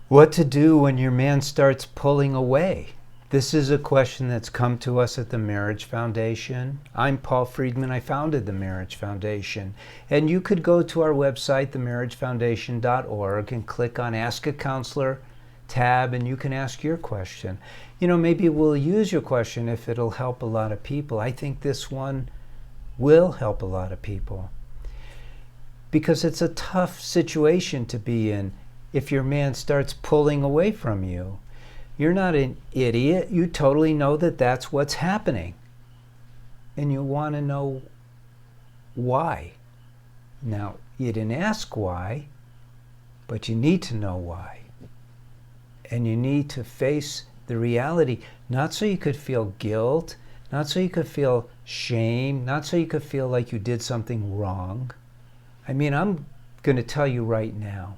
What to do when your man starts pulling away? This is a question that's come to us at the Marriage Foundation. I'm Paul Friedman. I founded the Marriage Foundation. And you could go to our website, themarriagefoundation.org, and click on Ask a Counselor tab, and you can ask your question. Maybe we'll use your question if it'll help a lot of people. I think this one will help a lot of people, because it's a tough situation to be in if your man starts pulling away from you. You're not an idiot. You totally know that that's what's happening. And you want to know why. Now, you didn't ask why, but you need to know why. And you need to face the reality, not so you could feel guilt, not so you could feel shame, not so you could feel like you did something wrong. I'm going to tell you right now,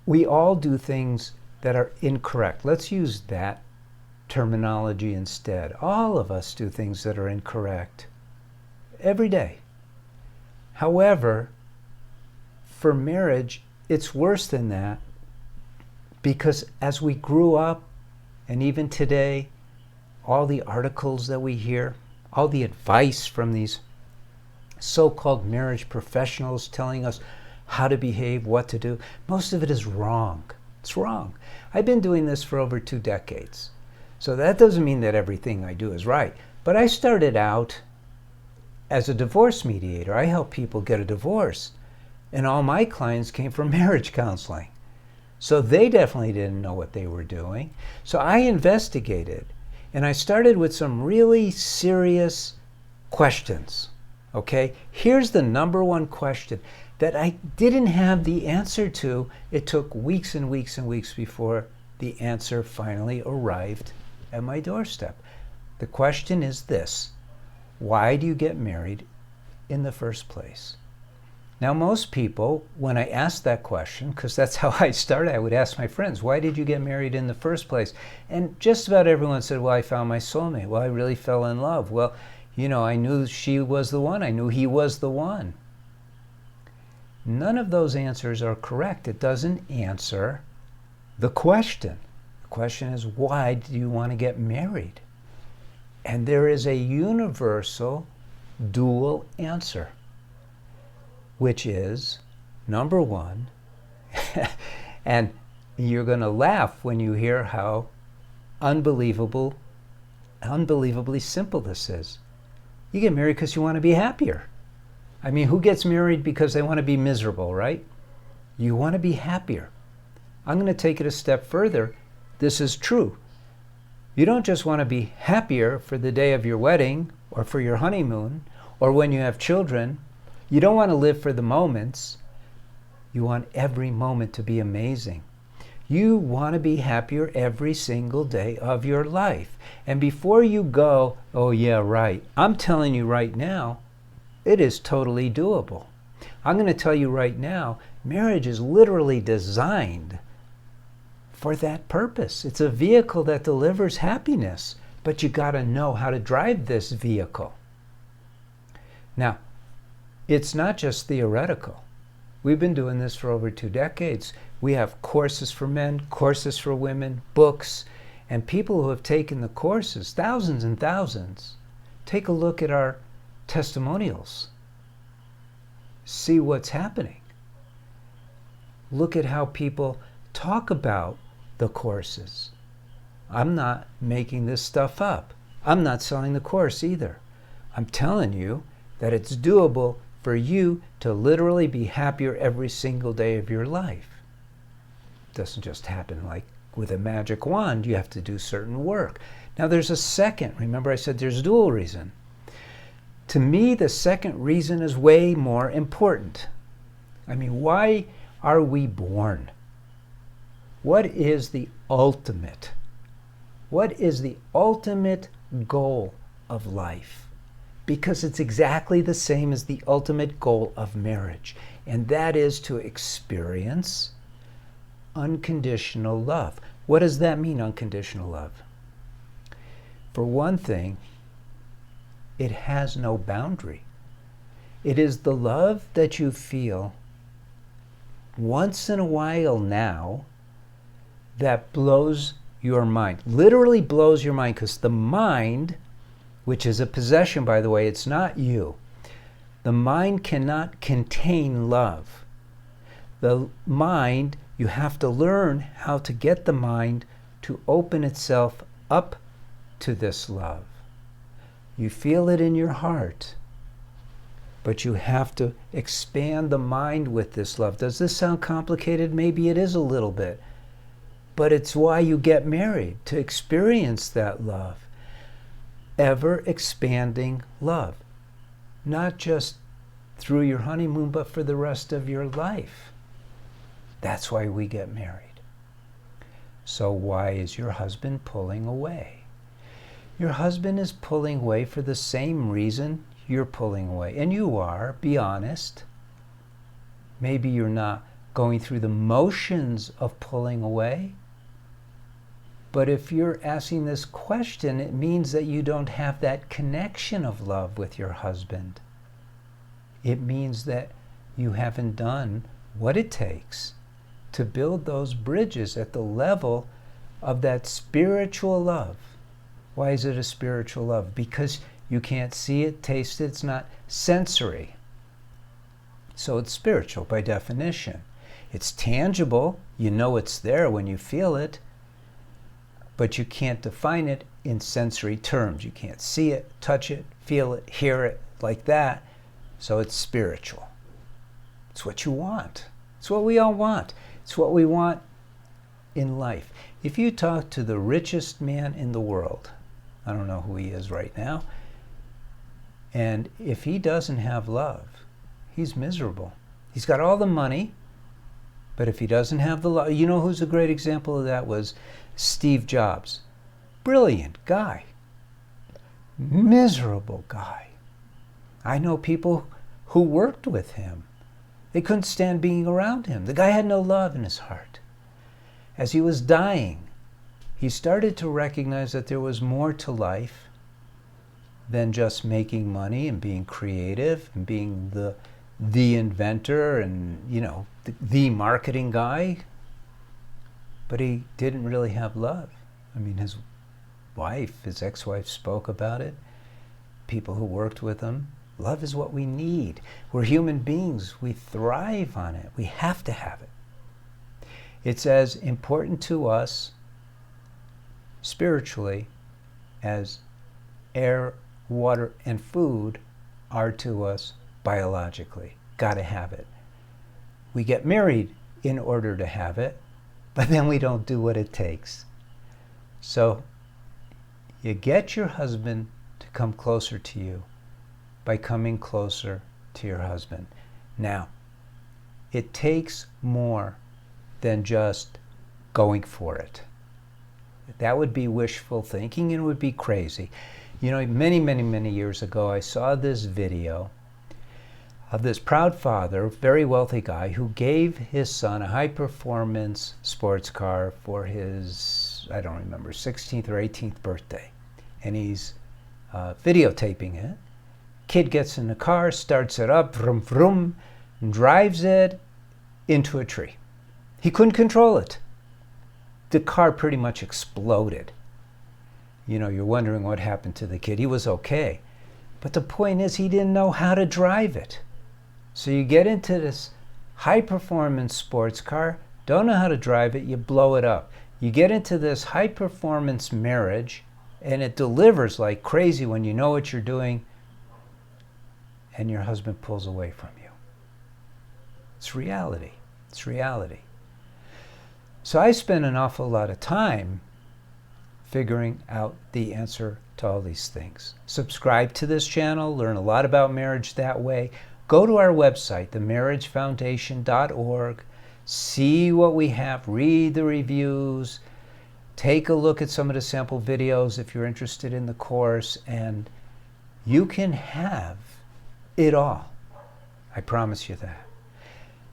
we all do things that are incorrect. Let's use that terminology instead. All of us do things that are incorrect every day. However, for marriage, it's worse than that, because as we grew up, and even today, all the articles that we hear, all the advice from these so-called marriage professionals telling us how to behave, what to do, most of it is wrong. It's wrong. I've been doing this for over 2 decades. So that doesn't mean that everything I do is right. But I started out as a divorce mediator. I help people get a divorce. And all my clients came from marriage counseling. So they definitely didn't know what they were doing. So I investigated. And I started with some really serious questions. Okay? Here's the number one question that I didn't have the answer to. It took weeks and weeks and weeks before the answer finally arrived at my doorstep. The question is this: why do you get married in the first place? Now, most people, when I ask that question, because that's how I started, I would ask my friends, why did you get married in the first place? And just about everyone said, well, I found my soulmate. Well, I really fell in love. Well, I knew she was the one. I knew he was the one. None of those answers are correct. It doesn't answer the question. The question is, why do you want to get married? And there is a universal dual answer, which is, number one, and you're going to laugh when you hear how unbelievably simple this is. You get married because you want to be happier. Who gets married because they want to be miserable, right? You want to be happier. I'm going to take it a step further. This is true. You don't just want to be happier for the day of your wedding or for your honeymoon or when you have children. You don't want to live for the moments. You want every moment to be amazing. You want to be happier every single day of your life. And before you go, oh yeah, right, I'm telling you right now, it is totally doable. I'm going to tell you right now, marriage is literally designed for that purpose. It's a vehicle that delivers happiness, but you got to know how to drive this vehicle. Now, it's not just theoretical. We've been doing this for over 2 decades. We have courses for men, courses for women, books, and people who have taken the courses, thousands and thousands. Take a look at our testimonials. See what's happening. Look at how people talk about the courses. I'm not making this stuff up. I'm not selling the course either. I'm telling you that it's doable for you to literally be happier every single day of your life. It doesn't just happen like with a magic wand. You have to do certain work. Now there's a second. Remember I said there's dual reason. To me, the second reason is way more important. Why are we born? What is the ultimate? What is the ultimate goal of life? Because it's exactly the same as the ultimate goal of marriage, and that is to experience unconditional love. What does that mean, unconditional love? For one thing, it has no boundary. It is the love that you feel once in a while now that blows your mind. Literally blows your mind, because the mind, which is a possession, by the way, it's not you. The mind cannot contain love. The mind, you have to learn how to get the mind to open itself up to this love. You feel it in your heart, but you have to expand the mind with this love. Does this sound complicated? Maybe it is a little bit. But it's why you get married, to experience that love. Ever expanding love. Not just through your honeymoon, but for the rest of your life. That's why we get married. So why is your husband pulling away? Your husband is pulling away for the same reason you're pulling away. And you are, be honest. Maybe you're not going through the motions of pulling away. But if you're asking this question, it means that you don't have that connection of love with your husband. It means that you haven't done what it takes to build those bridges at the level of that spiritual love. Why is it a spiritual love? Because you can't see it, taste it, it's not sensory. So it's spiritual by definition. It's tangible, you know it's there when you feel it, but you can't define it in sensory terms. You can't see it, touch it, feel it, hear it, like that. So it's spiritual. It's what you want. It's what we all want. It's what we want in life. If you talk to the richest man in the world, I don't know who he is right now, and if he doesn't have love, he's miserable. He's got all the money, but if he doesn't have the love, you know who's a great example of that was Steve Jobs. Brilliant guy. Miserable guy. I know people who worked with him. They couldn't stand being around him. The guy had no love in his heart. As he was dying, he started to recognize that there was more to life than just making money and being creative and being the inventor and, you know, the marketing guy. But he didn't really have love. I mean, his wife, his ex-wife spoke about it. People who worked with him. Love is what we need. We're human beings. We thrive on it. We have to have it. It's as important to us spiritually as air, water, and food are to us biologically. Got to have it. We get married in order to have it, but then we don't do what it takes. So you get your husband to come closer to you by coming closer to your husband. Now, it takes more than just going for it. That would be wishful thinking and it would be crazy. You know, many years ago, I saw this video of this proud father, very wealthy guy, who gave his son a high-performance sports car for his, I don't remember, 16th or 18th birthday. And he's videotaping it. Kid gets in the car, starts it up, vroom, vroom, and drives it into a tree. He couldn't control it. The car pretty much exploded. You know, you're wondering what happened to the kid. He was okay. But the point is, he didn't know how to drive it. So you get into this high-performance sports car, don't know how to drive it, you blow it up. You get into this high-performance marriage, and it delivers like crazy when you know what you're doing, and your husband pulls away from you. It's reality. It's reality. So I spent an awful lot of time figuring out the answer to all these things. Subscribe to this channel, learn a lot about marriage that way. Go to our website, themarriagefoundation.org, see what we have, read the reviews, take a look at some of the sample videos if you're interested in the course, and you can have it all. I promise you that.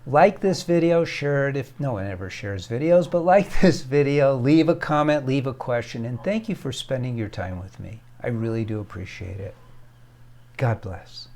Like this video, share it if no one ever shares videos, but like this video, leave a comment, leave a question, and thank you for spending your time with me. I really do appreciate it. God bless.